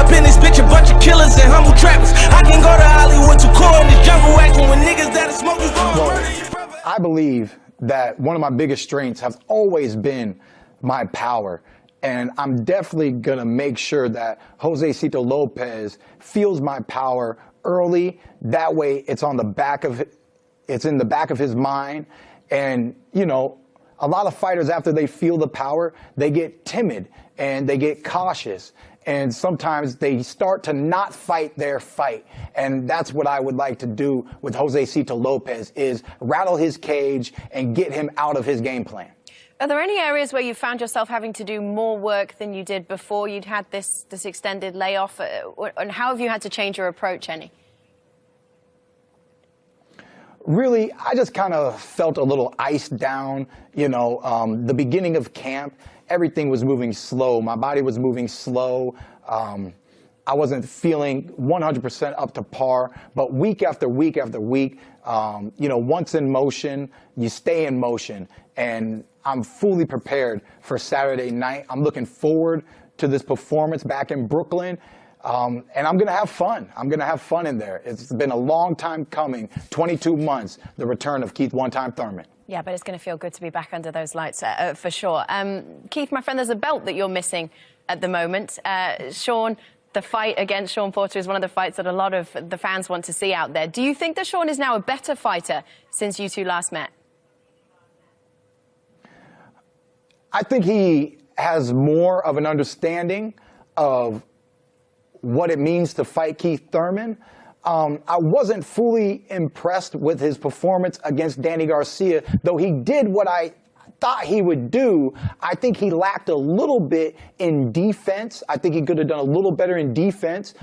up in this bitch, a bunch of killers and humble trappers. I can go to Hollywood to core in this jungle acting with niggas that are smoking. I believe that one of my biggest strengths has always been my power. And I'm definitely going to make sure that Josesito Lopez feels my power early. That way it's in the back of his mind. And, you know, a lot of fighters, after they feel the power, they get timid and they get cautious. And sometimes they start to not fight their fight. And that's what I would like to do with Josesito Lopez, is rattle his cage and get him out of his game plan. Are there any areas where you found yourself having to do more work than you did before you'd had this extended layoff? And how have you had to change your approach, any? Really, I just kind of felt a little iced down. You know, the beginning of camp, everything was moving slow. My body was moving slow. I wasn't feeling 100% up to par. But week after week after week, you know, once in motion, you stay in motion. And I'm fully prepared for Saturday night. I'm looking forward to this performance back in Brooklyn. And I'm going to have fun. I'm going to have fun in there. It's been a long time coming, 22 months, the return of Keith "One-Time" Thurman. Yeah, but it's going to feel good to be back under those lights, for sure. Keith, my friend, there's a belt that you're missing at the moment. Sean, the fight against Sean Porter is one of the fights that a lot of the fans want to see out there. Do you think that Sean is now a better fighter since you two last met? I think he has more of an understanding of what it means to fight Keith Thurman. I wasn't fully impressed with his performance against Danny Garcia, though he did what I thought he would do. I think he lacked a little bit in defense. I think he could have done a little better in defense.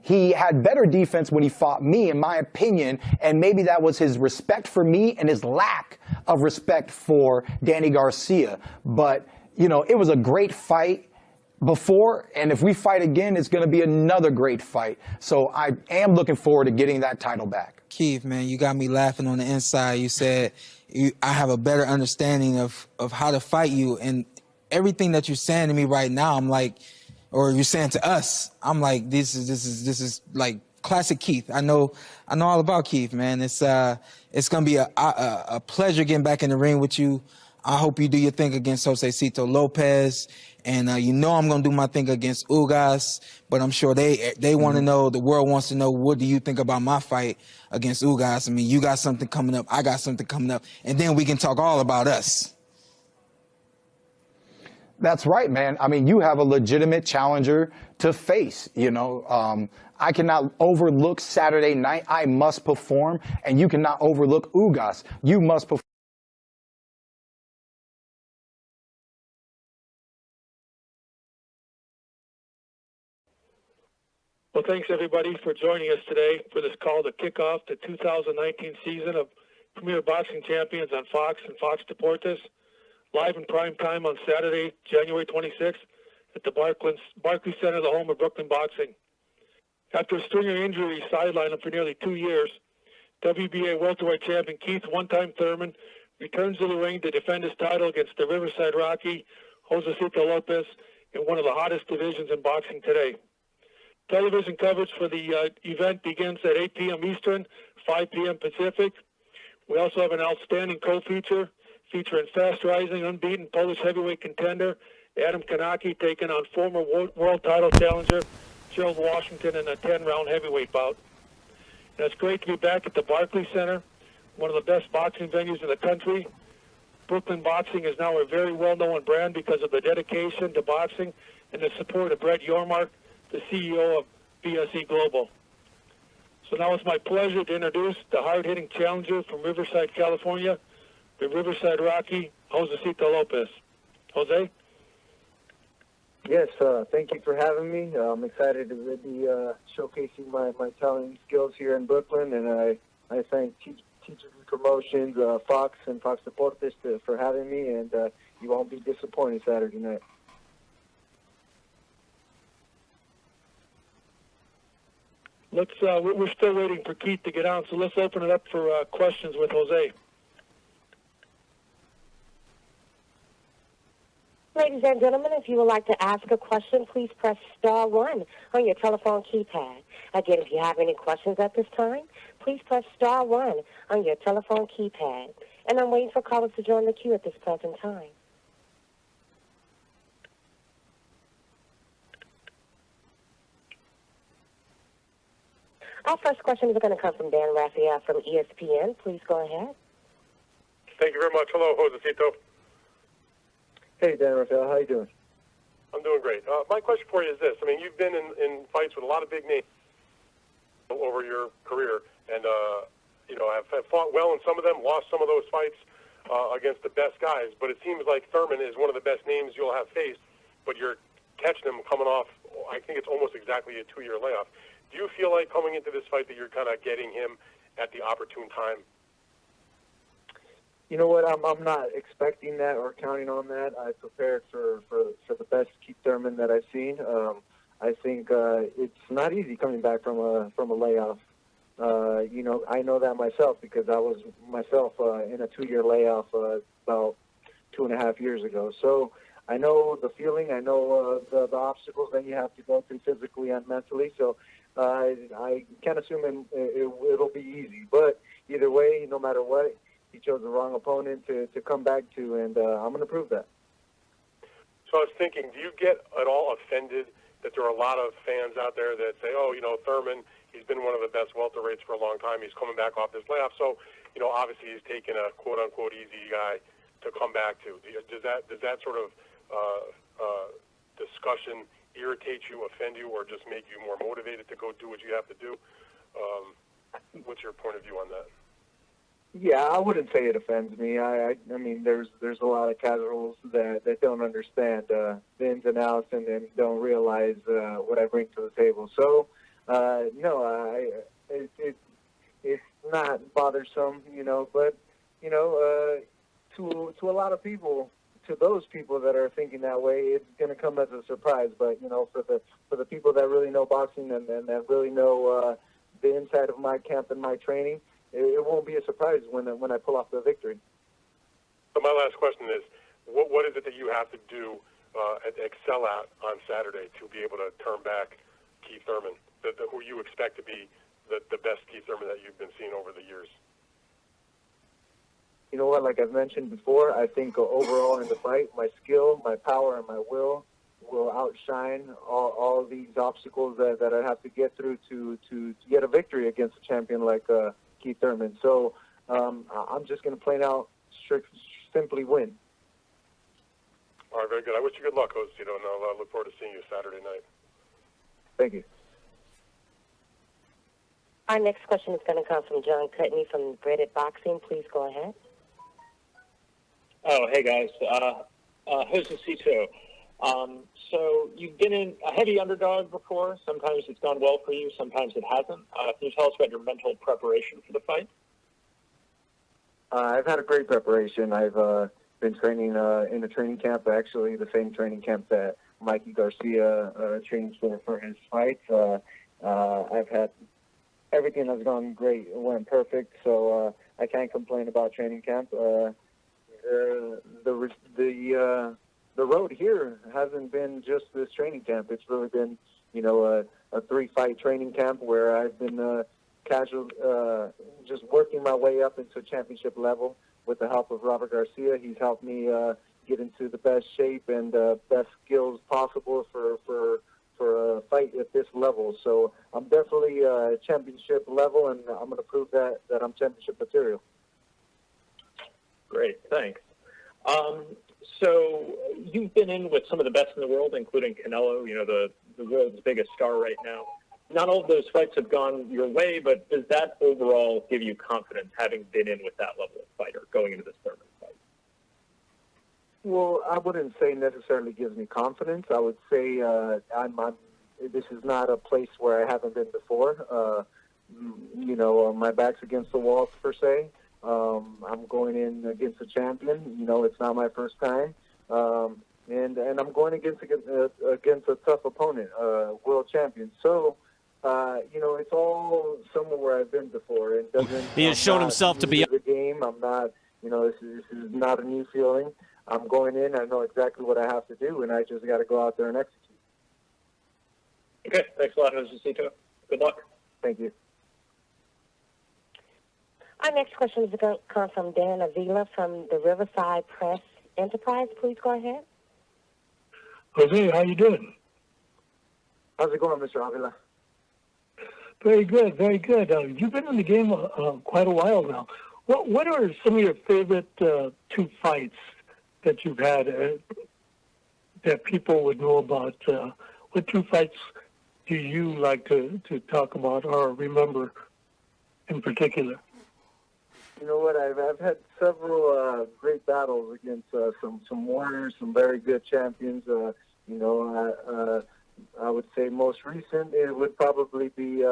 He had better defense when he fought me, in my opinion, and maybe that was his respect for me and his lack of respect for Danny Garcia. But, you know, it was a great fight before, and if we fight again, it's going to be another great fight. So I am looking forward to getting that title back. Keith, man, you got me laughing on the inside. You said I have a better understanding of how to fight you, and everything that you're saying to me right now, I'm like, or you're saying to us, I'm like, this is like classic Keith. I know all about Keith, man. It's gonna be a pleasure getting back in the ring with you. I hope you do your thing against Josesito Lopez. And you know I'm going to do my thing against Ugas, but I'm sure they want to know, the world wants to know, what do you think about my fight against Ugas? I mean, you got something coming up, I got something coming up, and then we can talk all about us. That's right, man. I mean, you have a legitimate challenger to face, you know. I cannot overlook Saturday night. I must perform, and you cannot overlook Ugas. You must perform. Well, thanks, everybody, for joining us today for this call to kick off the 2019 season of Premier Boxing Champions on Fox and Fox Deportes, live in prime time on Saturday, January 26th at the Barclays Center, the home of Brooklyn Boxing. After a string of injuries sidelined him for nearly 2 years, WBA welterweight champion Keith "One-Time" Thurman returns to the ring to defend his title against the Riverside Rocky, Josesito Lopez, in one of the hottest divisions in boxing today. Television coverage for the event begins at 8 p.m. Eastern, 5 p.m. Pacific. We also have an outstanding co-feature featuring fast-rising, unbeaten Polish heavyweight contender Adam Kownacki taking on former world title challenger Gerald Washington in a 10-round heavyweight bout. And it's great to be back at the Barclays Center, one of the best boxing venues in the country. Brooklyn Boxing is now a very well-known brand because of the dedication to boxing and the support of Brett Yormark, the CEO of BSE Global. So now it's my pleasure to introduce the hard-hitting challenger from Riverside, California, the Riverside Rocky, Josesito Lopez. Jose? Yes, thank you for having me. I'm excited to be showcasing my talent skills here in Brooklyn, and I thank TTV Promotions, Fox and Fox Deportes for having me, and you won't be disappointed Saturday night. We're still waiting for Keith to get on, so let's open it up for questions with Jose. Ladies Ladies and gentlemen, if you would like to ask a question, please press star 1 on your telephone keypad. Again, if you have any questions at this time, please press star 1 on your telephone keypad. And I'm waiting for callers to join the queue at this present time. Our first question is going to come from Dan Raphael from ESPN. Please go ahead. Thank you very much. Hello, Josesito. Hey, Dan Raphael, how you doing? I'm doing great. My question for you is this. I mean, you've been in fights with a lot of big names over your career, and, have fought well in some of them, lost some of those fights against the best guys, but it seems like Thurman is one of the best names you'll have faced, but you're catching him coming off, I think it's almost exactly a 2-year layoff. Do you feel like coming into this fight that you're kind of getting him at the opportune time? You know what? I'm not expecting that or counting on that. I prepared for the best Keith Thurman that I've seen. I think it's not easy coming back from a layoff. I know that myself because I was myself in a 2-year layoff about 2.5 years ago. So I know the feeling. I know the obstacles that you have to go through physically and mentally. So I can't assume it'll be easy. But either way, no matter what, he chose the wrong opponent to come back to, and I'm going to prove that. So I was thinking, do you get at all offended that there are a lot of fans out there that say, Thurman, he's been one of the best welterweights for a long time. He's coming back off this layoff. So, obviously he's taken a quote-unquote easy guy to come back to. Does that sort of discussion irritate you, offend you, or just make you more motivated to go do what you have to do? What's your point of view on that? Yeah, I wouldn't say it offends me. I mean, there's a lot of casuals that don't understand the ins and outs and then don't realize what I bring to the table. So, no, it's not bothersome, but, to a lot of people, to those people that are thinking that way, it's going to come as a surprise. But, for the people that really know boxing and that really know the inside of my camp and my training, it won't be a surprise when I pull off the victory. So my last question is, what is it that you have to do and excel at on Saturday to be able to turn back Keith Thurman, who you expect to be the best Keith Thurman that you've been seeing over the years? You know what, like I've mentioned before, I think overall in the fight, my skill, my power, and my will outshine all of these obstacles that I have to get through to get a victory against a champion like Keith Thurman. So I'm just going to plain out simply win. All right, very good. I wish you good luck, Josesito, and I'll look forward to seeing you Saturday night. Thank you. Our next question is going to come from John Cutney from Breaded Boxing. Please go ahead. Oh, hey, guys. Josesito, so you've been in a heavy underdog before. Sometimes it's gone well for you. Sometimes it hasn't. Can you tell us about your mental preparation for the fight? I've had a great preparation. I've been training in a training camp, actually the same training camp that Mikey Garcia trains for his fights. I've had everything has gone great. It went perfect, so I can't complain about training camp. The road here hasn't been just this training camp. It's really been, a 3-fight training camp where I've been just working my way up into championship level with the help of Robert Garcia. He's helped me get into the best shape and best skills possible for a fight at this level. So I'm definitely championship level, and I'm going to prove that I'm championship material. Great, thanks. So you've been in with some of the best in the world, including Canelo, the world's biggest star right now. Not all of those fights have gone your way, but does that overall give you confidence, having been in with that level of fighter going into this Thurman fight? Well, I wouldn't say necessarily gives me confidence. I would say this is not a place where I haven't been before. My back's against the wall, per se. I'm going in against a champion. It's not my first time. And I'm going against a tough opponent, world champion. So, it's all somewhere where I've been before. It doesn't. He has shown himself to be the game. I'm not. This is not a new feeling. I'm going in. I know exactly what I have to do, and I just got to go out there and execute. Okay, thanks a lot, Josesito. Good luck. Thank you. Our next question is going to come from Dan Avila from the Riverside Press Enterprise. Please go ahead. Jose, how you doing? How's it going, Mr. Avila? Very good, very good. You've been in the game quite a while now. What are some of your favorite two fights that you've had that people would know about? What two fights do you like to talk about or remember in particular? You know what? I've had several great battles against some warriors, some very good champions. I would say most recent it would probably be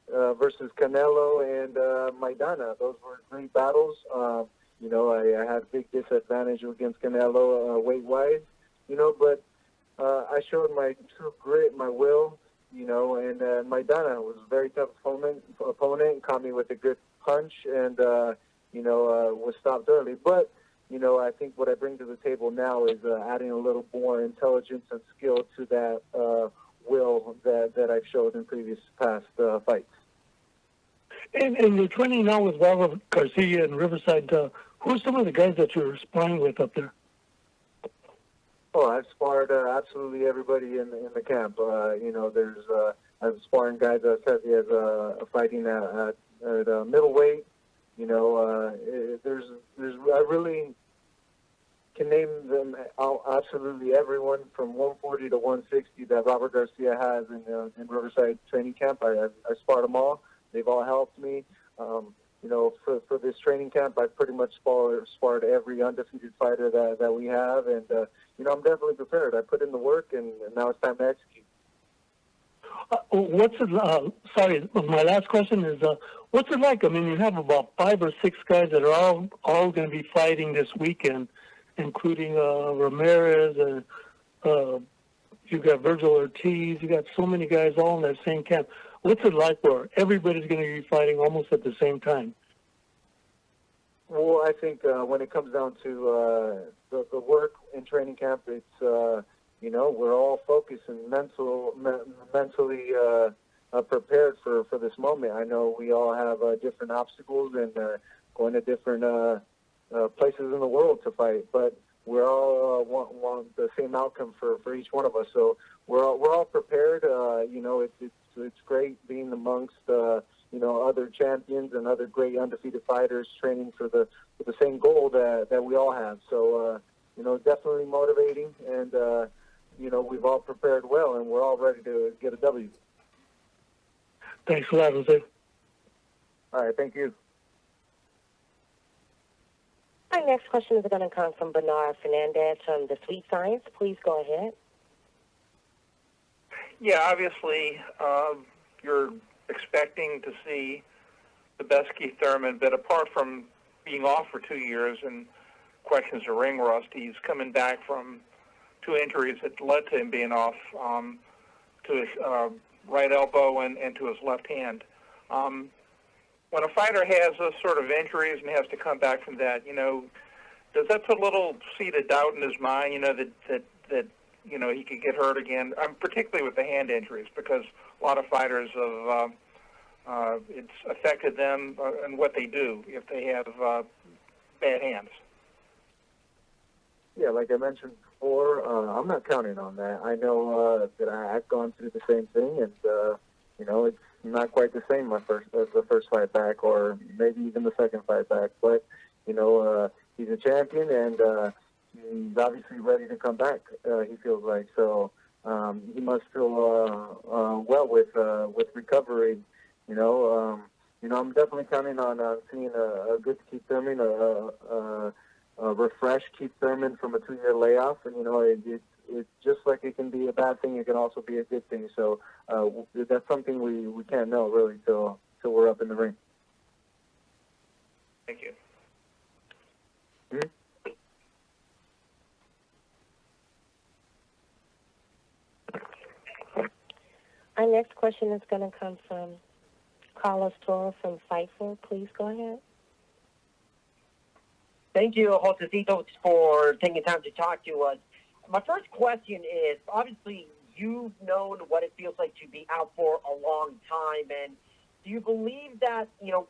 versus Canelo and Maidana. Those were great battles. I had a big disadvantage against Canelo weight-wise, but I showed my true grit, my will, and Maidana was a very tough opponent, caught me with a good punch, and, was stopped early. But, I think what I bring to the table now is adding a little more intelligence and skill to that will that I've showed in past fights. And you're training now with Robert Garcia and Riverside. Who are some of the guys that you're sparring with up there? Oh, I've sparred absolutely everybody in the camp. I've sparring guys as heavy as fighting at middleweight. I really can name them absolutely everyone from 140 to 160 that Robert Garcia has in Riverside training camp. I sparred them all. They've all helped me. For this training camp, I've pretty much sparred every undefeated fighter that we have, and I'm definitely prepared. I put in the work, and now it's time to execute. My last question is, what's it like? I mean, you have about 5 or 6 guys that are all going to be fighting this weekend, including Ramirez, and you've got Virgil Ortiz, you got so many guys all in that same camp. What's it like where everybody's going to be fighting almost at the same time? Well, I think when it comes down to the work in training camp, it's, we're all focused and mentally prepared for this moment. I know we all have different obstacles and going to different places in the world to fight, but we're all want the same outcome for each one of us. So we're all prepared. It's great being amongst other champions and other great undefeated fighters training for the same goal that we all have. So definitely motivating, and we've all prepared well, and we're all ready to get a W. Thanks a lot, Jose. All right, thank you. Our next question is going to come from Bernard Fernandez from The Sweet Science. Please go ahead. Yeah, obviously, you're expecting to see the best Keith Thurman, but apart from being off for 2 years and questions of ring rust, he's coming back from 2 injuries that led to him being off to his right elbow and to his left hand. When a fighter has those sort of injuries and has to come back from that, does that put a little seed of doubt in his mind, that he could get hurt again, particularly with the hand injuries, because a lot of fighters have, it's affected them and what they do if they have bad hands. Yeah, like I mentioned before, I'm not counting on that. I know that I've gone through the same thing, and it's not quite the same the first fight back, or maybe even the second fight back. But he's a champion, and he's obviously ready to come back. He feels like so. He must feel well with recovery. I'm definitely counting on seeing a good Keith Thurman, a refreshed Keith Thurman from a 2-year layoff, and it's just like it can be a bad thing, it can also be a good thing. So that's something we can't know really till we're up in the ring. Thank you. Mm-hmm. Our next question is going to come from Carlos Toro from Fightful. Please go ahead. Thank you, Josesito, for taking time to talk to us. My first question is, obviously, you've known what it feels like to be out for a long time, and do you believe that,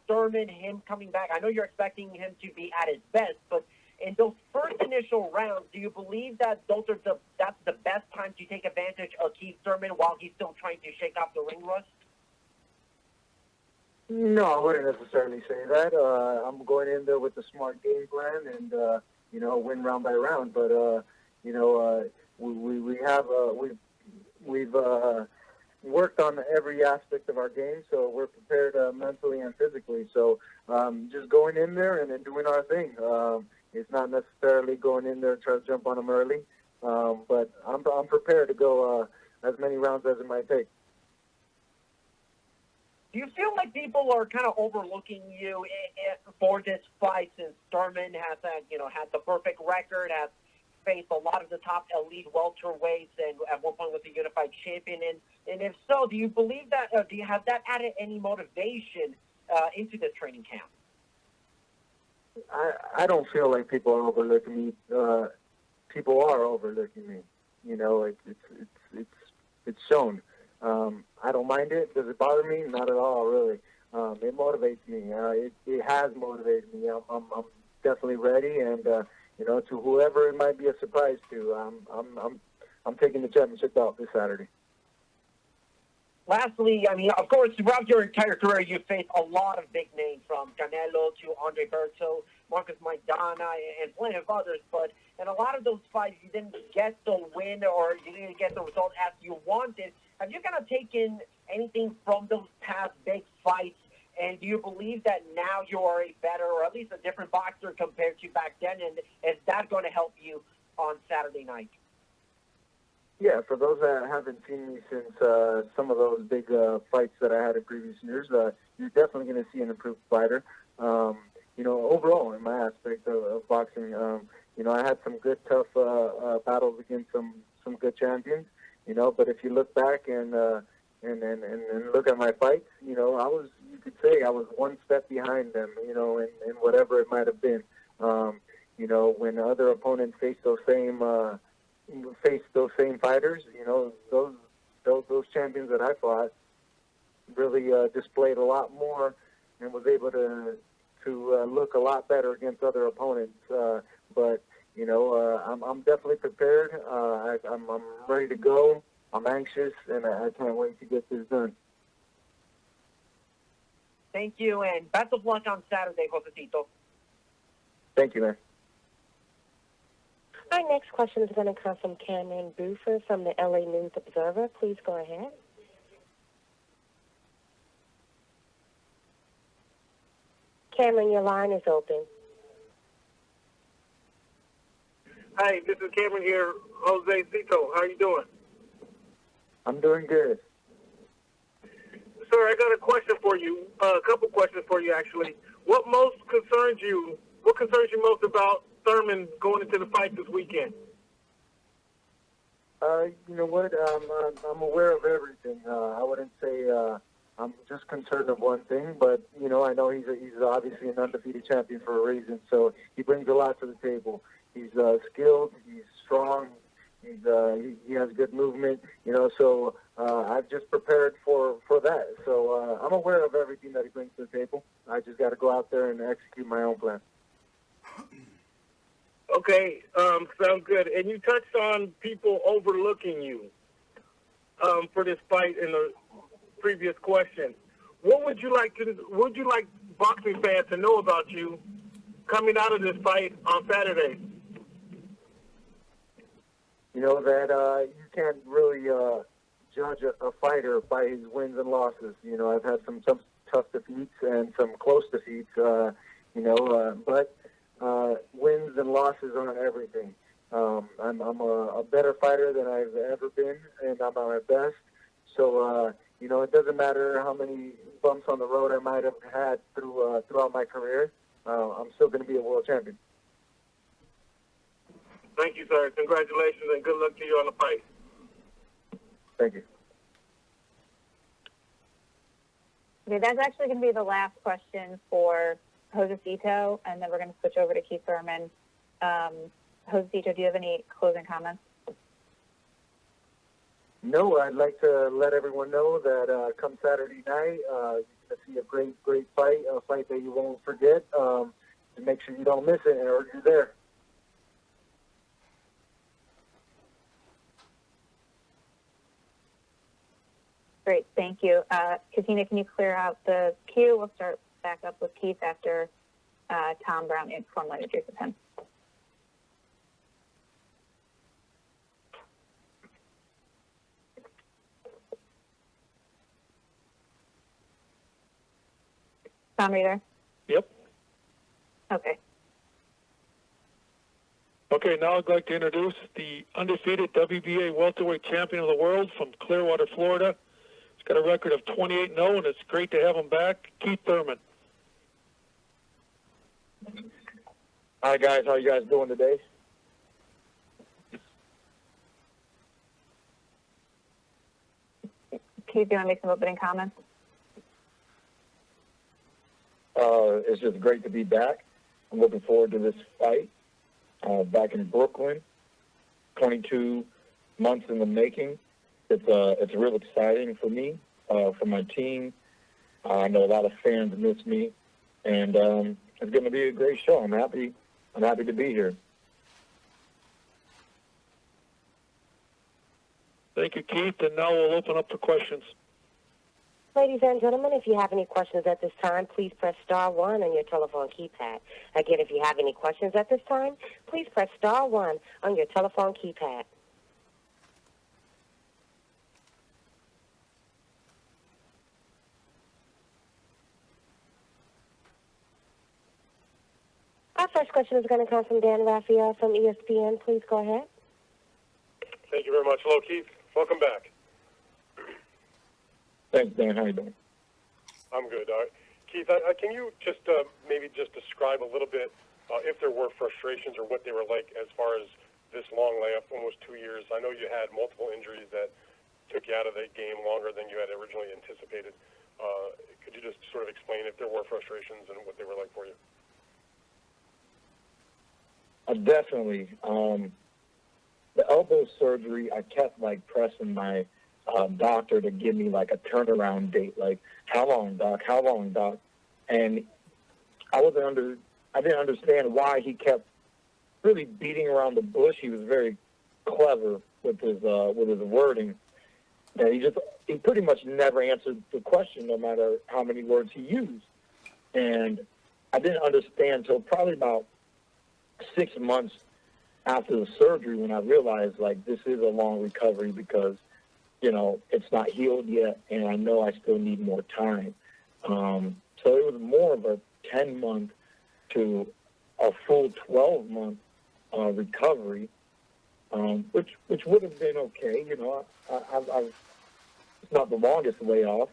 Thurman, him coming back, I know you're expecting him to be at his best, but in those first initial rounds, do you believe that that's the best time to take advantage of Keith Thurman while he's still trying to shake off the ring rust? No, I wouldn't necessarily say that. I'm going in there with a smart game plan and, win round by round. But, we've worked on every aspect of our game, so we're prepared mentally and physically. So just going in there and then doing our thing. It's not necessarily going in there and trying to jump on them early, but I'm prepared to go as many rounds as it might take. Do you feel like people are kind of overlooking you for this fight since Thurman has had the perfect record, has faced a lot of the top elite welterweights, and at one point was a unified champion? And if so, do you believe that? Do you have that added any motivation into this training camp? I don't feel like people are overlooking me. People are overlooking me. It's shown. I don't mind it. Does it bother me? Not at all, really. It motivates me. It has motivated me. I'm definitely ready, and to whoever it might be a surprise to, I'm taking the championship belt this Saturday. Lastly, of course, throughout your entire career, you've faced a lot of big names, from Canelo to Andre Berto, Marcus Maidana, and plenty of others. But in a lot of those fights, you didn't get the win, or you didn't get the result as you wanted. Have you kind of taken anything from those past big fights, and do you believe that now you are a better, or at least a different boxer compared to back then, and is that going to help you on Saturday night? Yeah, for those that haven't seen me since some of those big fights that I had in previous years, you're definitely going to see an improved fighter. Overall, in my aspect of boxing, I had some good, tough battles against some good champions. But if you look back and look at my fights, you could say I was one step behind them, in whatever it might have been. When other opponents face those same fighters, those champions that I fought really displayed a lot more and was able to look a lot better against other opponents. But I'm definitely prepared. I'm ready to go. I'm anxious, and I can't wait to get this done. Thank you, and best of luck on Saturday, Josesito. Thank you, man. Our next question is going to come from Cameron Buford from the LA News Observer. Please go ahead. Cameron, your line is open. Hi, this is Cameron here. Josesito, how are you doing? I'm doing good. Sir, I got a question for you. A couple questions for you, actually. What concerns you most about Thurman going into the fight this weekend? You know what? I'm aware of everything. I wouldn't say I'm just concerned of one thing, but I know he's obviously an undefeated champion for a reason. So he brings a lot to the table. He's skilled. He's strong. He has good movement. So I've just prepared for that. So I'm aware of everything that he brings to the table. I just got to go out there and execute my own plan. Okay, sounds good. And you touched on people overlooking you for this fight in the previous question. What would you like boxing fans to know about you coming out of this fight on Saturday? That you can't really judge a fighter by his wins and losses. I've had some tough defeats and some close defeats, but wins and losses aren't everything. I'm a better fighter than I've ever been, and I'm at my best. So, it doesn't matter how many bumps on the road I might have had throughout my career. I'm still going to be a world champion. Thank you, sir. Congratulations, and good luck to you on the fight. Thank you. Okay, that's actually going to be the last question for Josesito, and then we're going to switch over to Keith Thurman. Josesito, do you have any closing comments? No, I'd like to let everyone know that come Saturday night, you're going to see a great fight, a fight that you won't forget. And make sure you don't miss it, or you're there. Great, thank you. Katina, can you clear out the queue? We'll start back up with Keith after Tom Brown formally introduces him. Tom, are you there? Yep. Okay. Okay, now I'd like to introduce the undefeated WBA welterweight champion of the world from Clearwater, Florida. He's got a record of 28-0, and it's great to have him back, Keith Thurman. Hi, guys. How you guys doing today? Keith, do you want to make some opening comments? It's just great to be back. I'm looking forward to this fight. Back in Brooklyn, 22 months in the making. It's real exciting for me, for my team. I know a lot of fans miss me, and it's going to be a great show. I'm happy to be here. Thank you, Keith, and now we'll open up for questions. Ladies and gentlemen, if you have any questions at this time, please press star 1 on your telephone keypad. Again, if you have any questions at this time, please press star 1 on your telephone keypad. Our first question is going to come from Dan Raphael from ESPN. Please go ahead. Thank you very much. Hello, Keith. Welcome back. Thanks, Dan. How you doing? I'm good. Keith, can you just maybe just describe a little bit if there were frustrations or what they were like as far as this long layoff, almost 2 years? I know you had multiple injuries that took you out of the game longer than you had originally anticipated. Could you just sort of explain if there were frustrations and what they were like for you? Definitely. The elbow surgery, I kept pressing my doctor to give me a turnaround date, how long, doc? And I didn't understand why he kept really beating around the bush. He was very clever with his wording. And he pretty much never answered the question, no matter how many words he used. And I didn't understand until probably about 6 months after the surgery when I realized this is a long recovery because it's not healed yet, and I know I still need more time. So it was more of a 10-month to a full 12-month recovery, which would have been okay. It's not the longest layoff.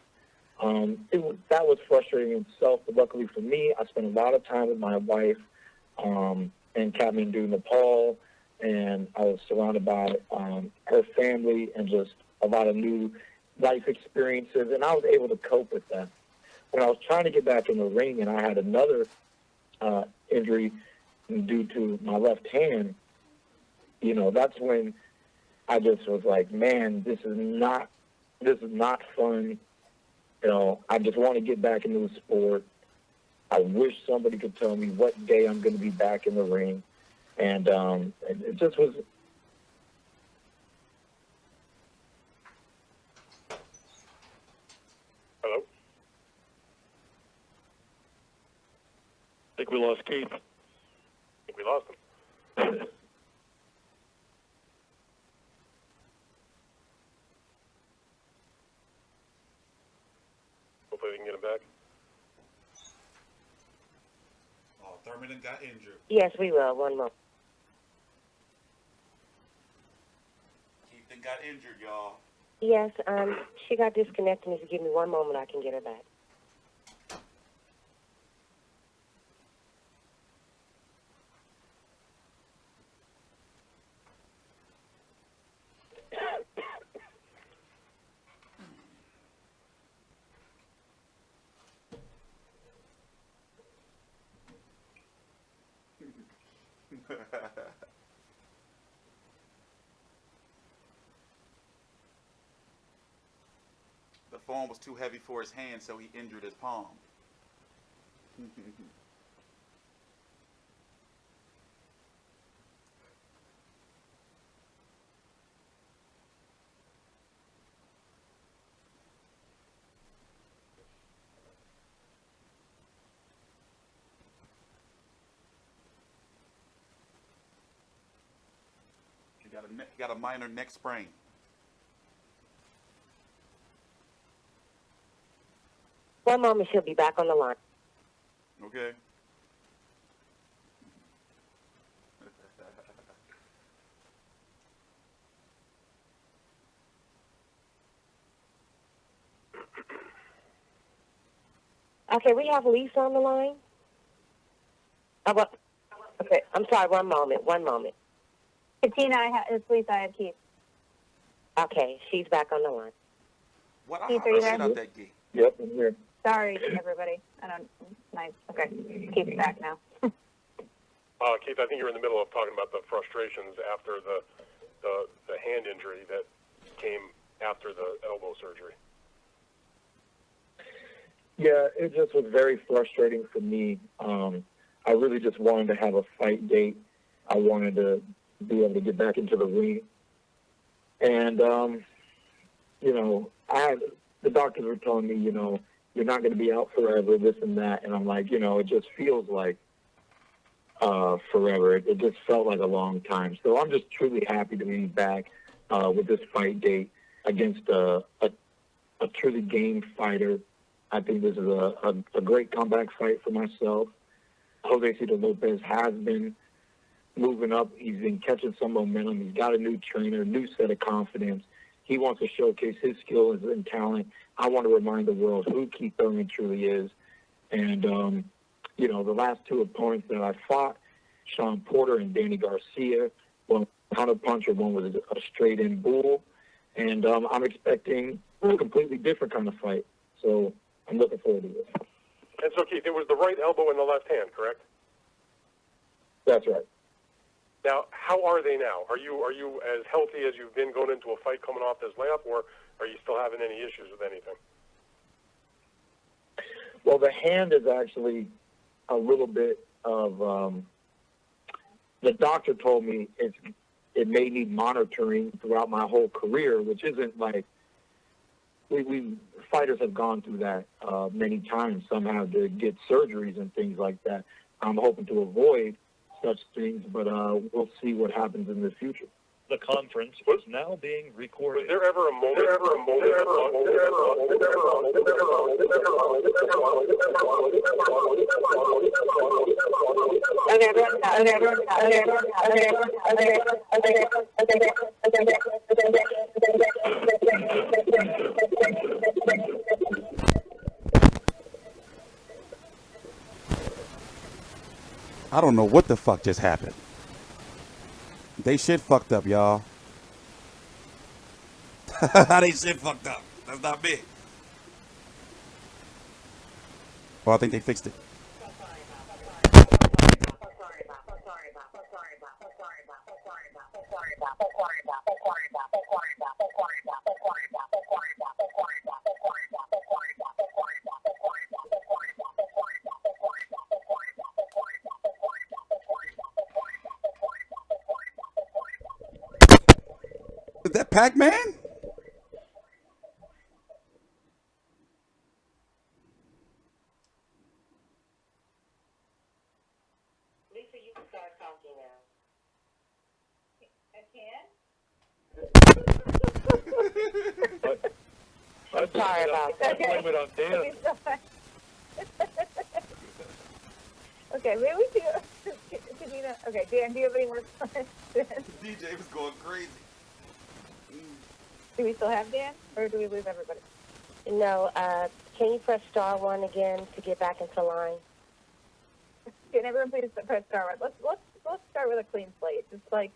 That was frustrating in itself, but luckily for me, I spent a lot of time with my wife in Kathmandu, Nepal, and I was surrounded by her family and just a lot of new life experiences, and I was able to cope with that. When I was trying to get back in the ring and I had another injury due to my left hand, that's when I just was like, man, this is not fun. I just want to get back into the sport. I wish somebody could tell me what day I'm going to be back in the ring. And it just was... Hello? I think we lost Keith. I think we lost him. Hopefully we can get him back. Thurman got injured. Yes, we will. One more. Keith got injured, y'all. Yes, she got disconnected. If you give me one moment, I can get her back. foam was too heavy for his hand, so he injured his palm. He got a minor neck sprain. One moment, she'll be back on the line. Okay. Okay, we have Lisa on the line. Okay, I'm sorry, one moment. Katina, it's Lisa, I have Keith. Okay, she's back on the line. What? Keith, are you there? Out that gate. Yep, I'm here. Sorry, everybody. Nice. Okay, Keith's back now. Keith, I think you're in the middle of talking about the frustrations after the hand injury that came after the elbow surgery. Yeah, it just was very frustrating for me. I really just wanted to have a fight date. I wanted to be able to get back into the ring. And, the doctors were telling me, you're not going to be out forever, this and that. And I'm like, it just feels like forever. It just felt like a long time. So I'm just truly happy to be back with this fight date against a truly game fighter. I think this is a great comeback fight for myself. Josesito Lopez has been moving up. He's been catching some momentum. He's got a new trainer, new set of confidence. He wants to showcase his skills and talent. I want to remind the world who Keith Thurman truly is. And, the last two opponents that I fought, Sean Porter and Danny Garcia, one was a counterpuncher, one was a straight-in bull. And I'm expecting a completely different kind of fight. So I'm looking forward to this. And so, Keith, it was the right elbow and the left hand, correct? That's right. Now, how are they now? Are you as healthy as you've been going into a fight coming off this layup, or are you still having any issues with anything? Well, the hand is actually a little bit of the doctor told me it may need monitoring throughout my whole career, which isn't like we fighters have gone through that many times. Some have to get surgeries and things like that. I'm hoping to avoid such things, but we'll see what happens in the future. The conference is now being recorded. Was there ever a moment? I don't know what the fuck just happened. They shit fucked up, y'all. They shit fucked up. That's not me. Well, I think they fixed it. Is that Pac-Man? Lisa, you can start talking now. I can? I'm sorry about that. Okay. Blame it on Dan. Okay, maybe we do. Okay, Dan, do you have any more questions? DJ was going crazy. Do we still have Dan, or do we lose everybody? No, can you press star one again to get back into line? Can everyone please press star one? Let's start with a clean slate. It's like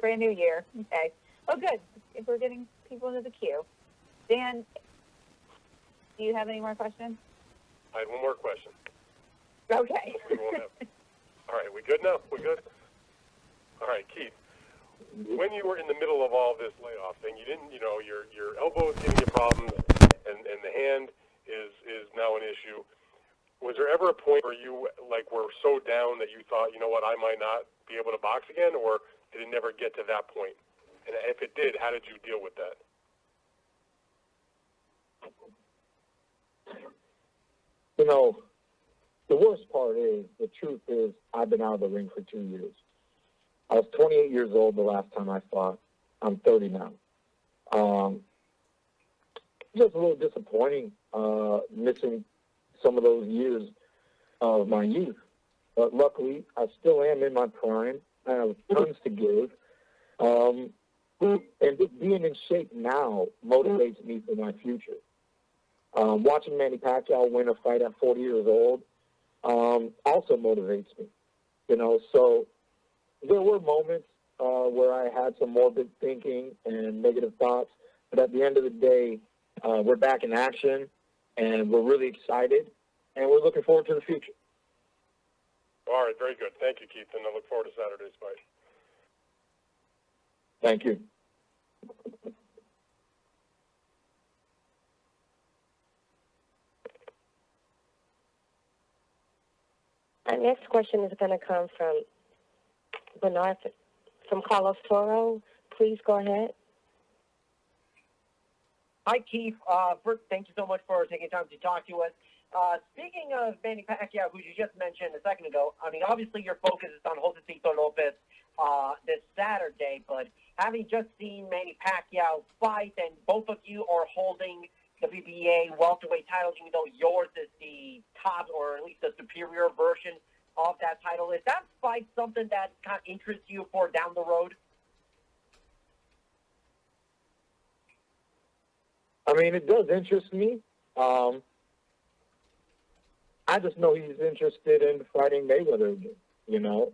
brand new year. Okay. Oh, good. If we're getting people into the queue, Dan, do you have any more questions? I had one more question. Okay. All right, we good now? We good? All right, Keith. When you were in the middle of all this layoff thing, you didn't, your elbow was giving you problems, and where you were so down that you thought, you know what, I might not be able to box again, or did it never get to that point? And if it did, how did you deal with that? You know, the worst part is, the truth is, I've been out of the ring for 2 years. I was 28 years old the last time I fought. I'm 30 now. Just a little disappointing, missing some of those years of my youth. But luckily, I still am in my prime. I have tons to give. And just being in shape now motivates me for my future. Watching Manny Pacquiao win a fight at 40 years old also motivates me. You know, so there were moments where I had some morbid thinking and negative thoughts, but at the end of the day, we're back in action, and we're really excited, and we're looking forward to the future. All right, very good. Thank you, Keith, and I look forward to Saturday's fight. Thank you. Our next question is going to come from Bernard, from Carlos Toro. Please go ahead. Hi, Keith. First, thank you so much for taking time to talk to us. Speaking of Manny Pacquiao, who you just mentioned a second ago, I mean, obviously your focus is on Josesito Lopez this Saturday, but having just seen Manny Pacquiao fight, and both of you are holding the WBA welterweight title, even though yours is the top, or at least the superior version of that title, is that fight something that kind of interests you for down the road? I mean, it does interest me. I just know he's interested in fighting Mayweather again. You know,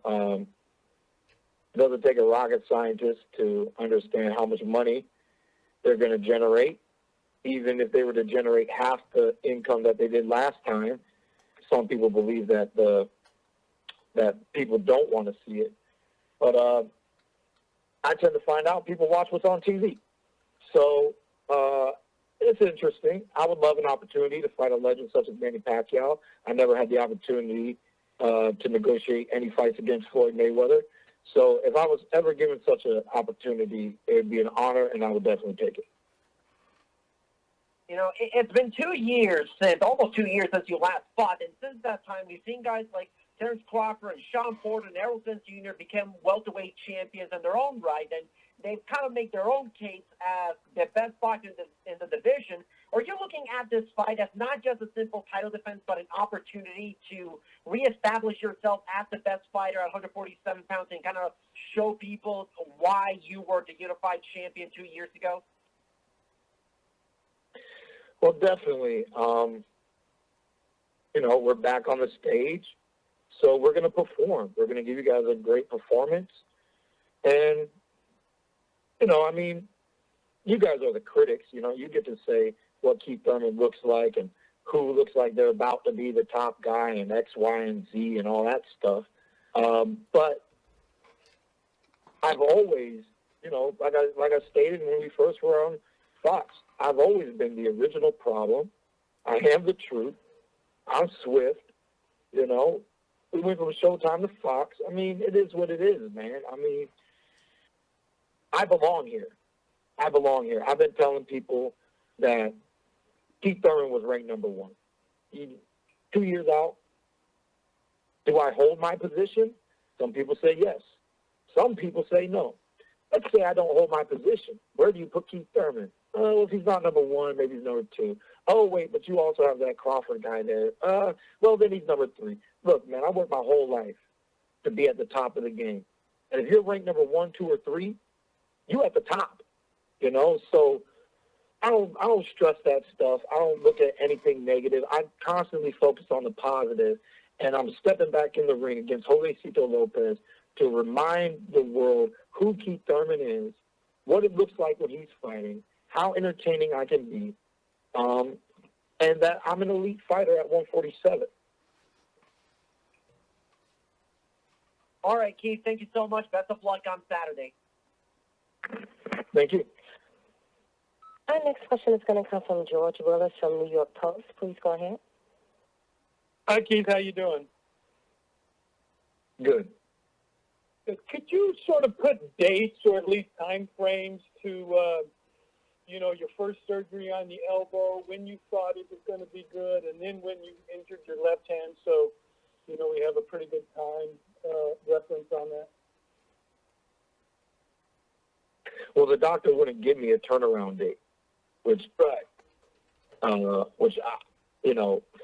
it doesn't take a rocket scientist to understand how much money they're going to generate. Even if they were to generate half the income that they did last time, some people believe that that people don't want to see it. But I tend to find out people watch what's on TV. So it's interesting. I would love an opportunity to fight a legend such as Manny Pacquiao. I never had the opportunity to negotiate any fights against Floyd Mayweather. So if I was ever given such an opportunity, it would be an honor, and I would definitely take it. You know, it's been 2 years almost 2 years since you last fought, and since that time, we've seen guys like Terrence Crawford and Sean Porter and Errol Spence Jr. become welterweight champions in their own right, and they've kind of made their own case as the best fighter in the division. Are you looking at this fight as not just a simple title defense, but an opportunity to reestablish yourself as the best fighter at 147 pounds and kind of show people why you were the unified champion 2 years ago? Well, definitely. You know, we're back on the stage, so we're going to perform. We're going to give you guys a great performance. And, you know, I mean, you guys are the critics. You know, you get to say what Keith Thurman looks like and who looks like they're about to be the top guy and X, Y, and Z and all that stuff. But I've always, you know, like I stated when we first were on Fox, I've always been the original problem. I am the truth. I'm swift. You know, we went from Showtime to Fox. I mean, it is what it is, man. I mean, I belong here. I belong here. I've been telling people that Keith Thurman was ranked number one. 2 years out, do I hold my position? Some people say yes. Some people say no. Let's say I don't hold my position. Where do you put Keith Thurman? Oh, if he's not number one, maybe he's number two. Oh, wait, but you also have that Crawford guy there. Well, then he's number three. Look, man, I worked my whole life to be at the top of the game. And if you're ranked number 1, 2, or 3, you at the top, you know? So I don't stress that stuff. I don't look at anything negative. I constantly focus on the positive, and I'm stepping back in the ring against Josesito Lopez to remind the world who Keith Thurman is, what it looks like when he's fighting, how entertaining I can be, and that I'm an elite fighter at 147. All right, Keith, thank you so much. Best of luck on Saturday. Thank you. Our next question is going to come from George Willis from New York Post. Please go ahead. Hi, Keith. How you doing? Good. Could you sort of put dates or at least time frames to, your first surgery on the elbow, when you thought it was going to be good, and then when you injured your left hand, so, we have a pretty good time reference on that? Well, the doctor wouldn't give me a turnaround date, which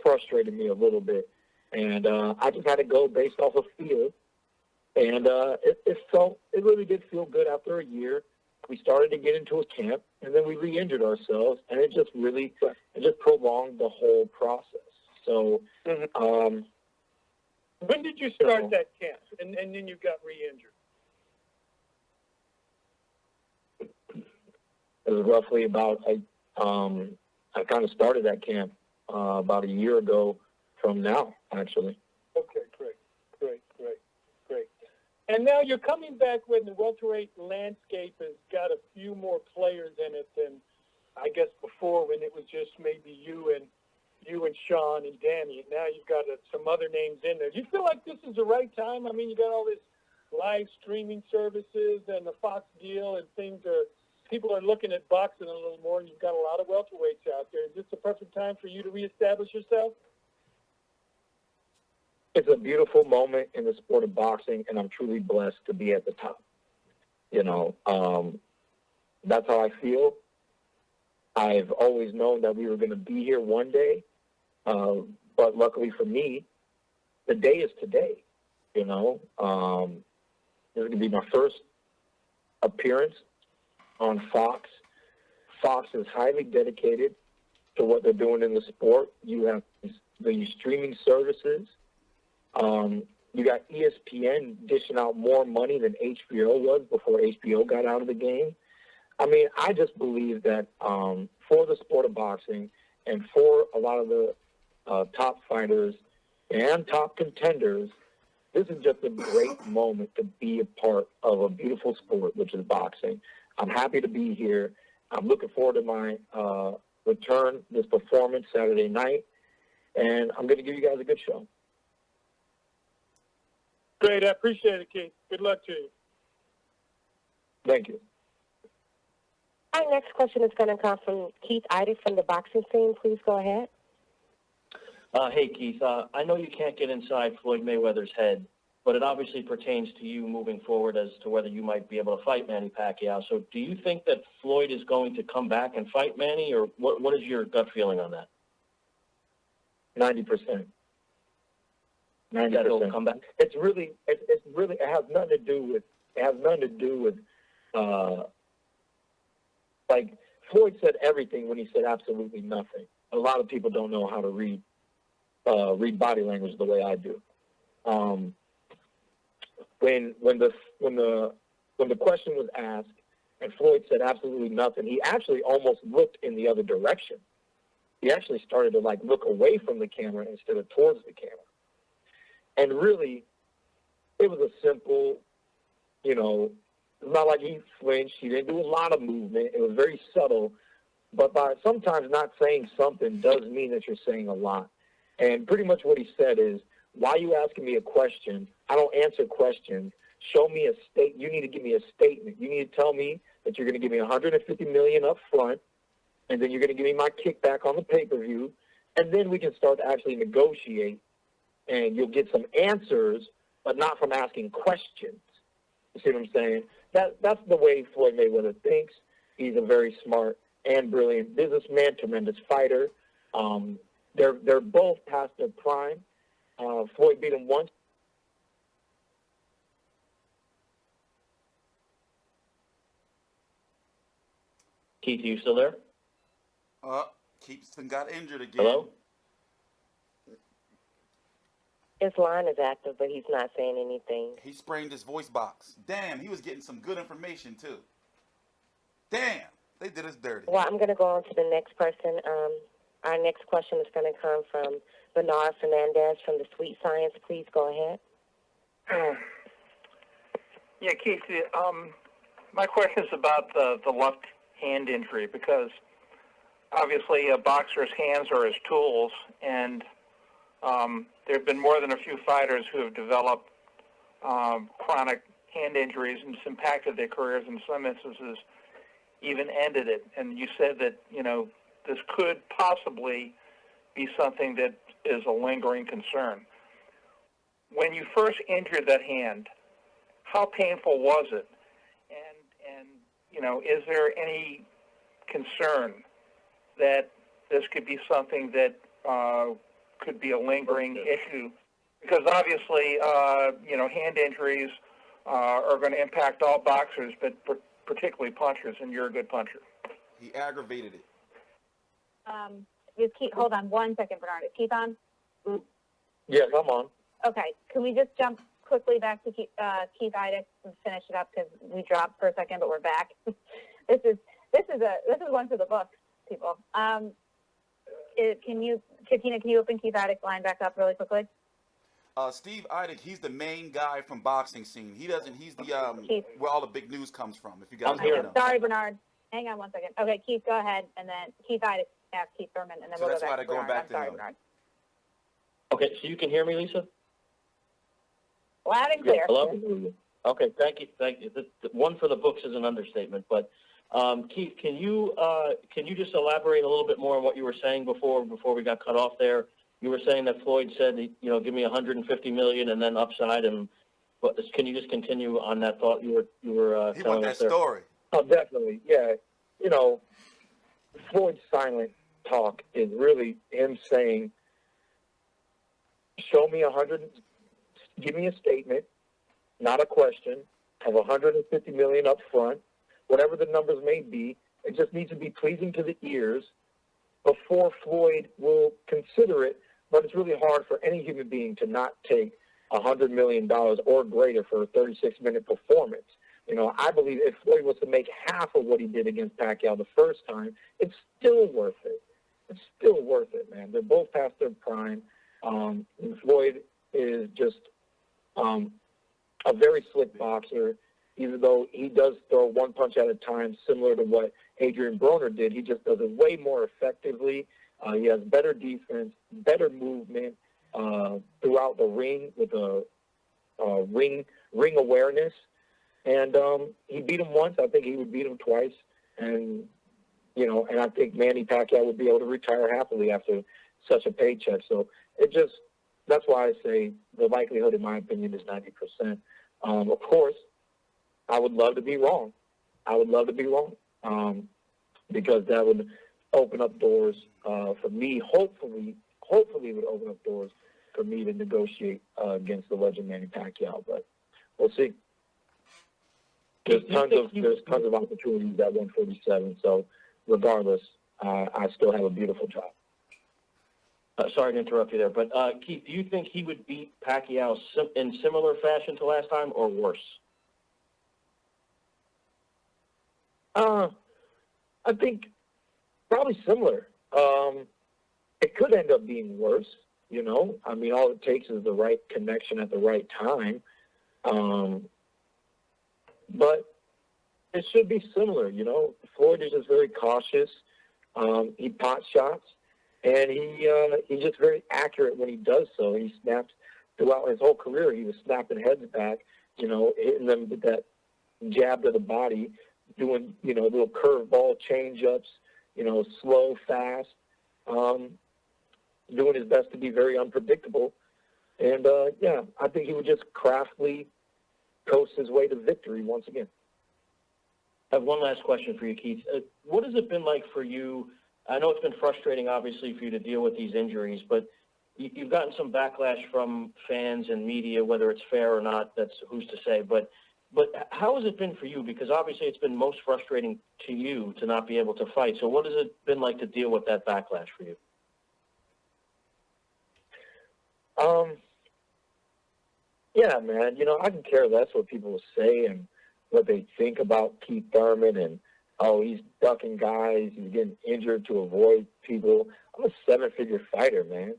frustrated me a little bit. And I just had to go based off of feel. And it really did feel good after a year. We started to get into a camp, and then we re-injured ourselves, and it just prolonged the whole process. So, when did you start that camp, and then you got re-injured? It was roughly about, I kind of started that camp about a year ago from now, actually. Okay, great. And now you're coming back when the welterweight landscape has got a few more players in it than, I guess, before, when it was just maybe you and Sean and Danny. And now you've got some other names in there. Do you feel like this is the right time? I mean, you got all this live streaming services and the Fox deal, and people are looking at boxing a little more, and you've got a lot of welterweights out there. Is this the perfect time for you to reestablish yourself? It's a beautiful moment in the sport of boxing, and I'm truly blessed to be at the top. That's how I feel. I've always known that we were going to be here one day, but luckily for me, the day is today. This is going to be my first appearance on Fox. Fox is highly dedicated to what they're doing in the sport. You have the streaming services. You got ESPN dishing out more money than HBO was before HBO got out of the game. I mean, I just believe that for the sport of boxing and for a lot of the top fighters and top contenders, this is just a great moment to be a part of a beautiful sport, which is boxing. I'm happy to be here. I'm looking forward to my return, this performance Saturday night, and I'm going to give you guys a good show. Great. I appreciate it, Keith. Good luck to you. Thank you. Our next question is going to come from Keith Ida from the boxing scene. Please go ahead. Hey, Keith. I know you can't get inside Floyd Mayweather's head, but it obviously pertains to you moving forward as to whether you might be able to fight Manny Pacquiao. So do you think that Floyd is going to come back and fight Manny, or what is your gut feeling on that? 90%. 90%. That he'll come back? It has nothing to do with, like, Floyd said everything when he said absolutely nothing. A lot of people don't know how to read body language the way I do. When the question was asked and Floyd said absolutely nothing, he actually almost looked in the other direction. He actually started to look away from the camera instead of towards the camera. And really, it was a simple, it's not like he flinched. He didn't do a lot of movement. It was very subtle. But by sometimes not saying something does mean that you're saying a lot. And pretty much what he said is, why are you asking me a question? I don't answer questions. Show me a state. You need to give me a statement. You need to tell me that you're going to give me $150 million up front, and then you're going to give me my kickback on the pay-per-view, and then we can start to actually negotiate, and you'll get some answers, but not from asking questions. You see what I'm saying? That's the way Floyd Mayweather thinks. He's a very smart and brilliant businessman, tremendous fighter. They're both past their prime. Floyd beat him once. Keith, are you still there? Keithson got injured again. Hello? His line is active, but he's not saying anything. He sprained his voice box. Damn, he was getting some good information, too. Damn, they did us dirty. Well, I'm going to go on to the next person. Our next question is going to come from Bernard Fernandez from the Sweet Science. Please go ahead. Yeah, Keith, my question is about the left hand injury, because obviously a boxer's hands are his tools, and there have been more than a few fighters who have developed chronic hand injuries, and it's impacted their careers, in some instances even ended it. And you said that, this could possibly be something that is a lingering concern. When you first injured that hand, how painful was it? And is there any concern that this could be something that could be a lingering issue? Because obviously, hand injuries are going to impact all boxers, but particularly punchers, and you're a good puncher. He aggravated it. Hold on 1 second, Bernard. Is Keith on? Yes, I'm on. Okay. Can we just jump quickly back to Keith Idec and finish it up, because we dropped for a second, but we're back. This is one for the books, people. Katina, can you open Keith Idec's line back up really quickly? Steve Idec, he's the main guy from boxing scene. He's the where all the big news comes from. If you guys know. Sorry, Bernard. Hang on 1 second. Okay, Keith, go ahead, and then Keith Idec asked Keith Thurman, and then So we'll that's go why back they're to going Bernard. back to him. Bernard. Okay, so you can hear me, Lisa? Loud and clear. Hello? Okay, thank you. The one for the books is an understatement, but Keith, can you just elaborate a little bit more on what you were saying before we got cut off there? You were saying that Floyd said, give me $150 million and then upside, but can you just continue on that thought you were He telling want us that there? story. Oh, definitely, yeah. Floyd's silent talk is really him saying, show me give me a statement, not a question, of $150 million up front, whatever the numbers may be. It just needs to be pleasing to the ears before Floyd will consider it. But it's really hard for any human being to not take $100 million or greater for a 36-minute performance. I believe if Floyd was to make half of what he did against Pacquiao the first time, it's still worth it. It's still worth it, man. They're both past their prime. And Floyd is just a very slick boxer. Even though he does throw one punch at a time, similar to what Adrian Broner did, he just does it way more effectively. He has better defense, better movement throughout the ring with a ring awareness. And he beat him once. I think he would beat him twice. And I think Manny Pacquiao would be able to retire happily after such a paycheck. So that's why I say the likelihood, in my opinion, is 90%. Of course, I would love to be wrong. Because that would open up doors for me. Hopefully it would open up doors for me to negotiate against the legend Manny Pacquiao. But we'll see. There's tons of opportunities at 147. So regardless, I still have a beautiful job. Sorry to interrupt you there, but Keith, do you think he would beat Pacquiao in similar fashion to last time, or worse? I think probably similar. It could end up being worse, I mean, all it takes is the right connection at the right time. But it should be similar, Floyd is just very cautious. He pot shots, and he's just very accurate when he does so. He snaps throughout his whole career. He was snapping heads back, hitting them with that jab to the body, doing, little curveball change-ups, slow, fast, doing his best to be very unpredictable. And, I think he would just craftily coast his way to victory once again. I have one last question for you, Keith. What has it been like for you? I know it's been frustrating, obviously, for you to deal with these injuries, but you've gotten some backlash from fans and media, whether it's fair or not, that's who's to say. But how has it been for you? Because obviously it's been most frustrating to you to not be able to fight. So what has it been like to deal with that backlash for you? Yeah, man, I can care less what people say and what they think about Keith Thurman and, he's ducking guys, he's getting injured to avoid people. I'm a 7-figure fighter, man.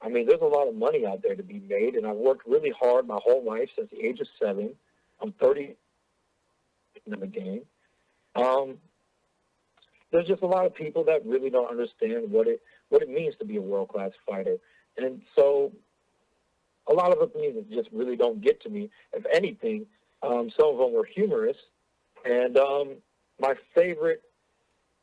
I mean, there's a lot of money out there to be made, and I've worked really hard my whole life since the age of 7. I'm 30 in the game. There's just a lot of people that really don't understand what it means to be a world-class fighter. And so a lot of opinions just really don't get to me. If anything, some of them were humorous. And my favorite,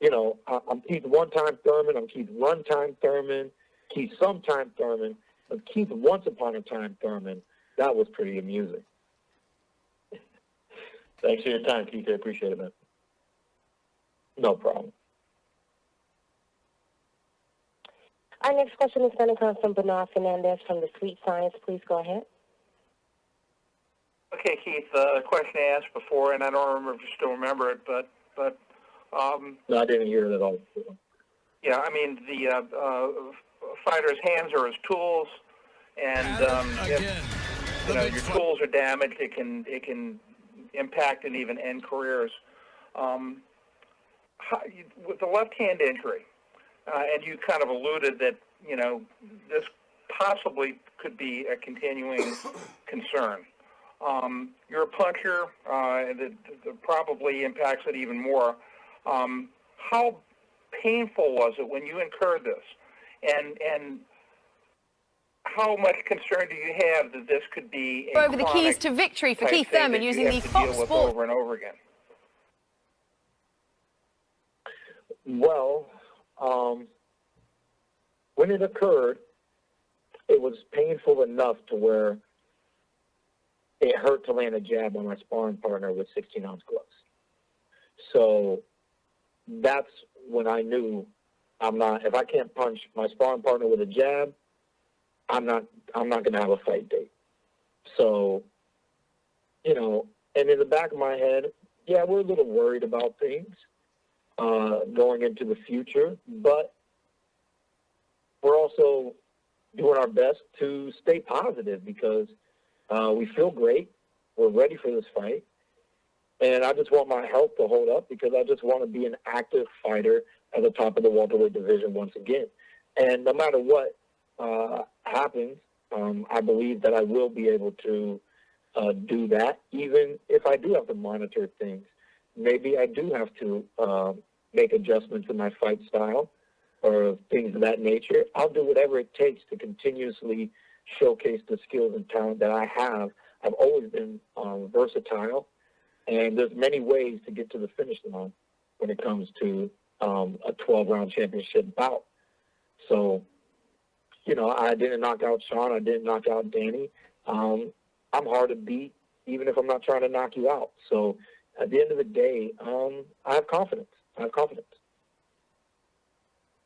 I'm Keith one-time Thurman, I'm Keith one-time Thurman, Keith sometime Thurman, but Keith once upon a time Thurman, that was pretty amusing. Thanks for your time, Keith. I appreciate it, man. No problem. Our next question is going to come from Bernard Fernandez from the Sweet Science. Please go ahead. Okay, Keith, a question I asked before, and I don't remember if you still remember it, but no, I didn't hear it at all. Yeah, I mean, the fighter's hands are his tools, and if your tools are damaged, it can impact and even end careers. With the left-hand injury, and you kind of alluded that, this possibly could be a continuing concern. You're a puncher, that probably impacts it even more. How painful was it when you incurred this? And how much concern do you have that this could be a over the keys to victory for Keith Thurman using the Fox Sports over and over again? Well, when it occurred, it was painful enough to where it hurt to land a jab on my sparring partner with 16-ounce gloves. So that's when I knew if I can't punch my sparring partner with a jab, I'm not going to have a fight date. So, and in the back of my head, yeah, we're a little worried about things going into the future, but we're also doing our best to stay positive because we feel great. We're ready for this fight. And I just want my health to hold up because I just want to be an active fighter at the top of the welterweight division once again. And no matter what happens, I believe that I will be able to do that, even if I do have to monitor things. Maybe I do have to make adjustments in my fight style or things of that nature. I'll do whatever it takes to continuously showcase the skills and talent that I have. I've always been versatile, and there's many ways to get to the finish line when it comes to a 12-round championship bout. So, I didn't knock out Sean. I didn't knock out Danny. I'm hard to beat, even if I'm not trying to knock you out. So, at the end of the day, I have confidence. All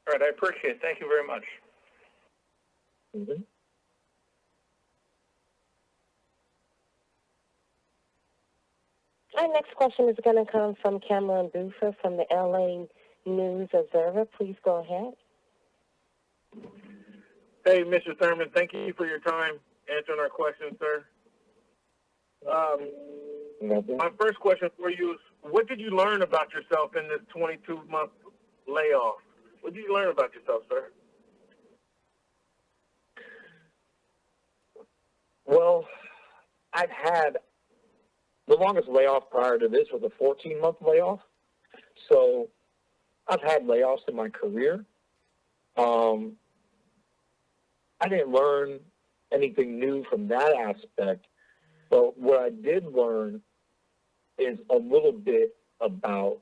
right, I appreciate it. Thank you very much. Mm-hmm. Our next question is going to come from Cameron Buford from the LA News Observer. Please go ahead. Hey, Mr. Thurman, thank you for your time answering our questions, sir. My first question for you is, what did you learn about yourself in this 22-month layoff? What did you learn about yourself, sir? Well, I've had the longest layoff prior to this was a 14-month layoff. So I've had layoffs in my career. I didn't learn anything new from that aspect, but what I did learn is a little bit about,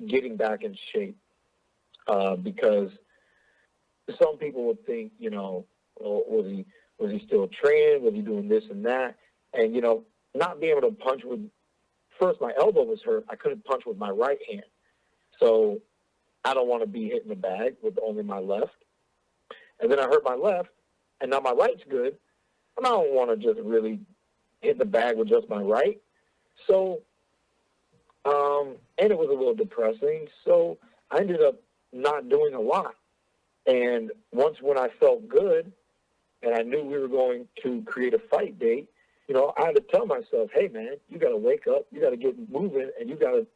getting back in shape. Because some people would think, was he still training? Was he doing this and that? And, not being able to punch first my elbow was hurt. I couldn't punch with my right hand. So I don't want to be hitting the bag with only my left. And then I hurt my left, and now my right's good, and I don't want to just really hit the bag with just my right. So, and it was a little depressing. So I ended up not doing a lot. And when I felt good, and I knew we were going to create a fight date, I had to tell myself, hey, man, you got to wake up, you got to get moving, and you got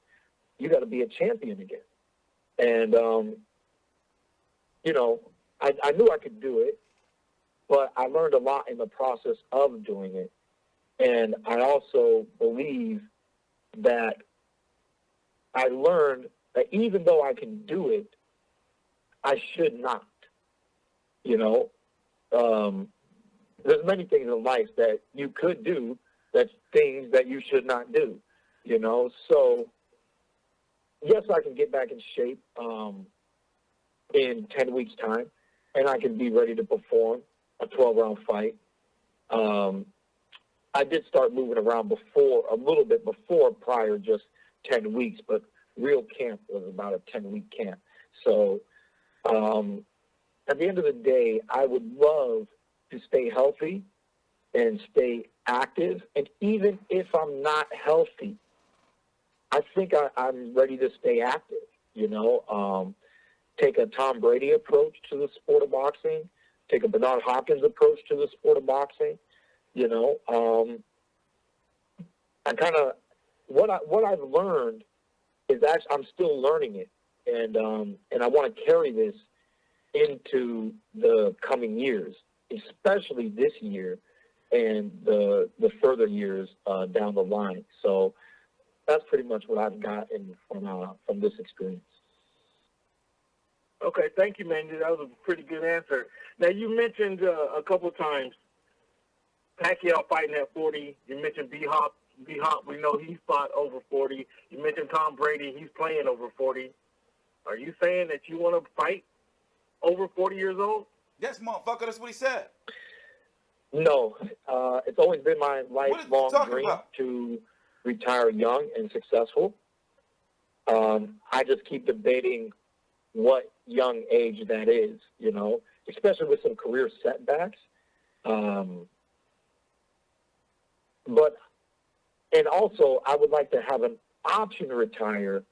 to be a champion again. And, I knew I could do it, but I learned a lot in the process of doing it. And I also believe that I learned that even though I can do it, I should not. there's many things in life that you could do that's things that you should not do, you know? So, yes, I can get back in shape in 10 weeks' time, and I can be ready to perform a 12-round fight. I did start moving around a little bit before prior, just 10 weeks, but real camp was about a 10-week camp. So at the end of the day, I would love to stay healthy and stay active. And even if I'm not healthy, I think I'm ready to stay active, you know, take a Tom Brady approach to the sport of boxing, take a Bernard Hopkins approach to the sport of boxing, you know. I kind of, what I've learned is actually, I'm still learning it. And I want to carry this into the coming years, especially this year and the further years down the line. So that's pretty much what I've gotten from this experience. Okay, thank you, man. That was a pretty good answer. Now, you mentioned a couple of times Pacquiao fighting at 40. You mentioned B-Hop. B-Hop, we know he fought over 40. You mentioned Tom Brady. He's playing over 40. Are you saying that you want to fight over 40 years old? Yes, motherfucker. That's what he said. No. It's always been my lifelong dream to retire young and successful. I just keep debating what young age that is, you know, especially with some career setbacks. And also, I would like to have an option to retire,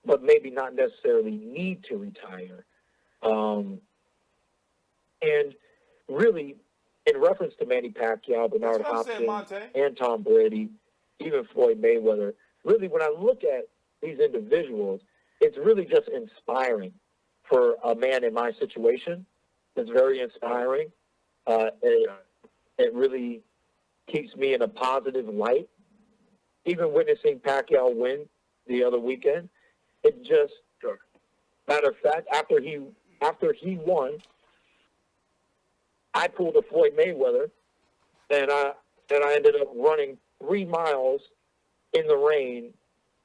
but maybe not necessarily need to retire. And really, in reference to Manny Pacquiao, Bernard Hopkins, and Tom Brady, even Floyd Mayweather, really, when I look at these individuals, it's really just inspiring for a man in my situation. It's very inspiring. It really keeps me in a positive light. Even witnessing Pacquiao win the other weekend, it just, matter of fact, after he won, I pulled a Floyd Mayweather, and I ended up running 3 miles in the rain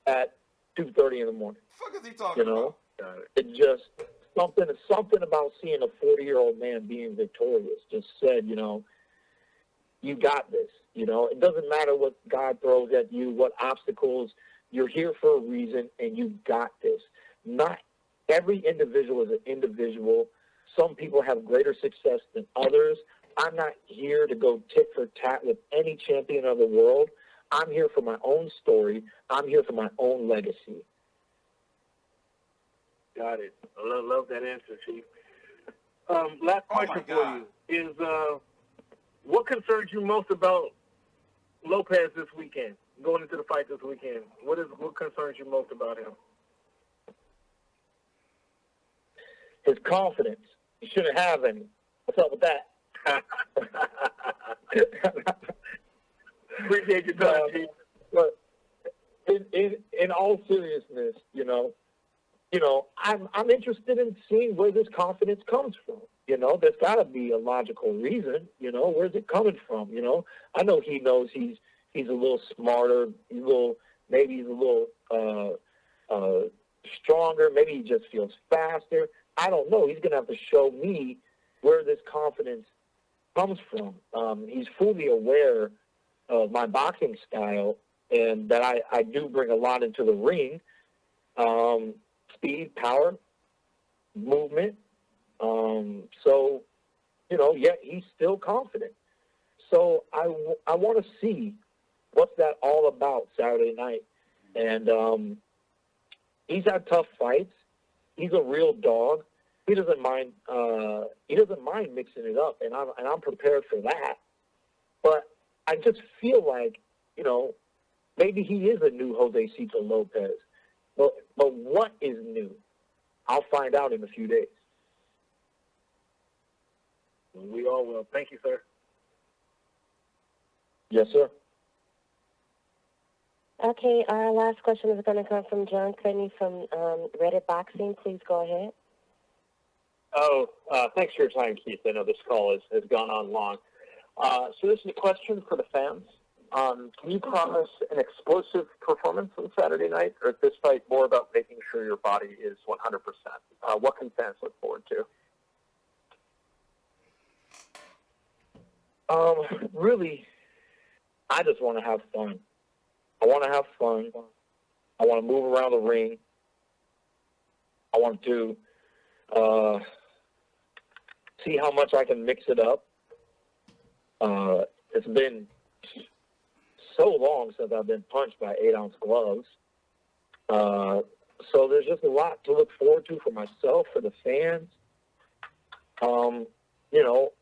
at 2:30 in the morning. What the fuck is he talking about? It just something about seeing a 40-year-old man being victorious just said, you know, you got this. You know, it doesn't matter what God throws at you, what obstacles. You're here for a reason, and you got this. Not every individual is an individual. Some people have greater success than others. I'm not here to go tit for tat with any champion of the world. I'm here for my own story. I'm here for my own legacy. Got it. I love that answer, Chief. Last question for you is, what concerns you most about Lopez this weekend, going into the fight this weekend? What concerns you most about him? His confidence. He shouldn't have any. What's up with that? Appreciate your time, Chief. But in all seriousness, you know, I'm interested in seeing where this confidence comes from. You know, there's got to be a logical reason. You know, where's it coming from? You know, I know he knows he's a little smarter. Maybe he's a little stronger. Maybe he just feels faster. I don't know. He's going to have to show me where this confidence comes from. He's fully aware of my boxing style and that I do bring a lot into the ring. Speed, power, movement. So, you know, yet he's still confident. So I want to see what's that all about Saturday night. And he's had tough fights. He's a real dog. He doesn't mind. He doesn't mind mixing it up, and I'm prepared for that. But I just feel like, you know, maybe he is a new Josesito Lopez. But what is new? I'll find out in a few days. We all will. Thank you, sir. Yes, sir. Okay, our last question is going to come from John Cudney from Reddit Boxing. Please go ahead. Thanks for your time, Keith. I know this call has gone on long. So this is a question for the fans. Can you promise an explosive performance on Saturday night, or is this fight more about making sure your body is 100%? What can fans look forward to? Really, I just want to have fun. I want to have fun. I want to move around the ring. I want to see how much I can mix it up. It's been so long since I've been punched by 8-ounce gloves. So there's just a lot to look forward to for myself, for the fans. You know,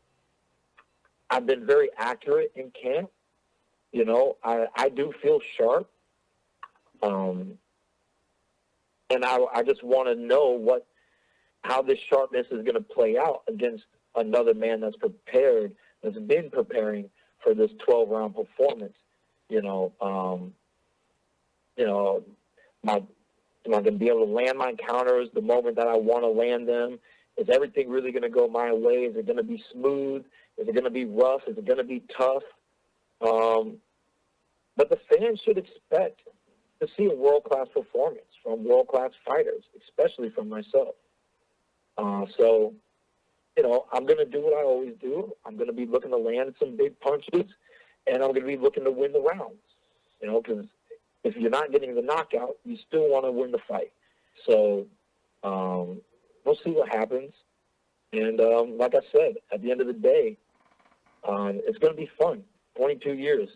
I've been very accurate in camp. You know, I do feel sharp. And I just want to know how this sharpness is going to play out against another man that's been preparing for this 12-round performance. Am I going to be able to land my counters the moment that I want to land them? Is everything really going to go my way? Is it going to be smooth? Is it going to be rough? Is it going to be tough? But the fans should expect to see a world-class performance from world-class fighters, especially from myself. So, you know, I'm going to do what I always do. I'm going to be looking to land some big punches, and I'm going to be looking to win the rounds. You know, because if you're not getting the knockout, you still want to win the fight. So we'll see what happens. And like I said, at the end of the day, it's going to be fun. 22 years,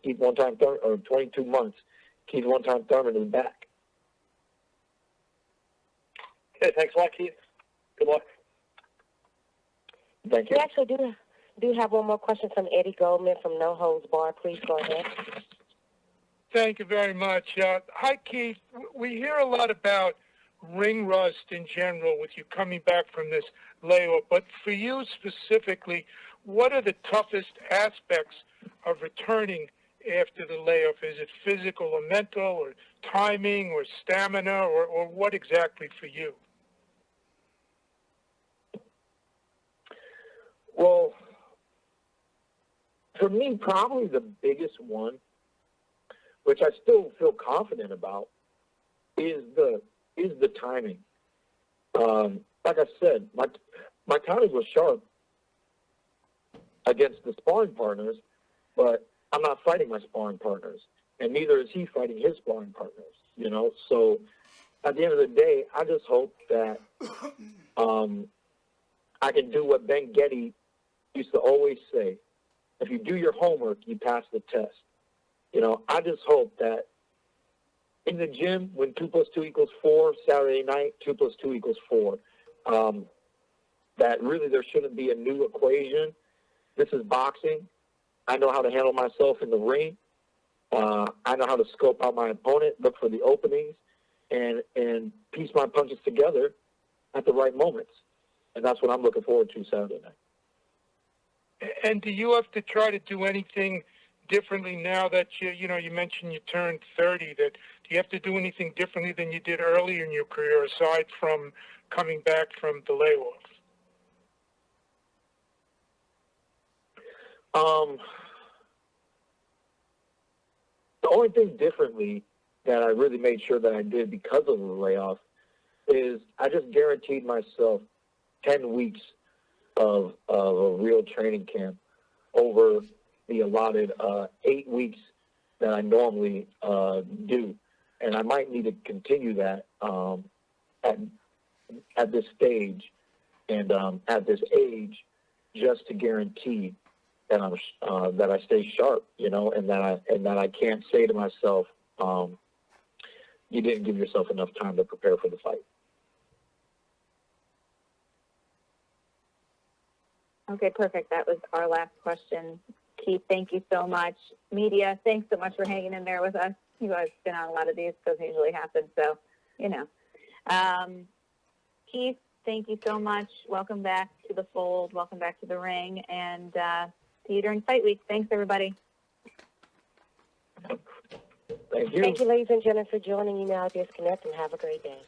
Keith one-time Thurman, or 22 months, Keith one-time Thurman is back. Okay, thanks a lot, Keith. Good luck. Thank you. We actually do have one more question from Eddie Goldman from No Holds Bar. Please go ahead. Thank you very much. Hi, Keith. We hear a lot about ring rust in general with you coming back from this layoff, but for you specifically, what are the toughest aspects of returning after the layoff? Is it physical or mental or timing or stamina or what exactly for you? Well, for me, probably the biggest one, which I still feel confident about, is the timing. Like I said, my timing was sharp against the sparring partners, but I'm not fighting my sparring partners, and neither is he fighting his sparring partners. You know, so at the end of the day, I just hope that I can do what Ben Getty used to always say: if you do your homework, you pass the test. You know, I just hope that in the gym, when 2 + 2 = 4, Saturday night, 2 + 2 = 4, that really there shouldn't be a new equation. This is boxing. I know how to handle myself in the ring. I know how to scope out my opponent, look for the openings, and piece my punches together at the right moments. And that's what I'm looking forward to Saturday night. And do you have to try to do anything differently now that you mentioned you turned 30? That do you have to do anything differently than you did earlier in your career, aside from coming back from the layoff? The only thing differently that I really made sure that I did because of the layoff is I just guaranteed myself 10 weeks of a real training camp over the allotted 8 weeks that I normally do. And I might need to continue that at this stage and at this age, just to guarantee that that I stay sharp, you know, and that I can't say to myself, you didn't give yourself enough time to prepare for the fight. Okay, perfect. That was our last question. Keith, thank you so much. Media, thanks so much for hanging in there with us. You guys have been on a lot of these. Doesn't usually happen, so, you know. Keith, thank you so much. Welcome back to the fold. Welcome back to the ring. And see you during fight week. Thanks, everybody. Thank you. Thank you, ladies and gentlemen, for joining. You now disconnect and have a great day.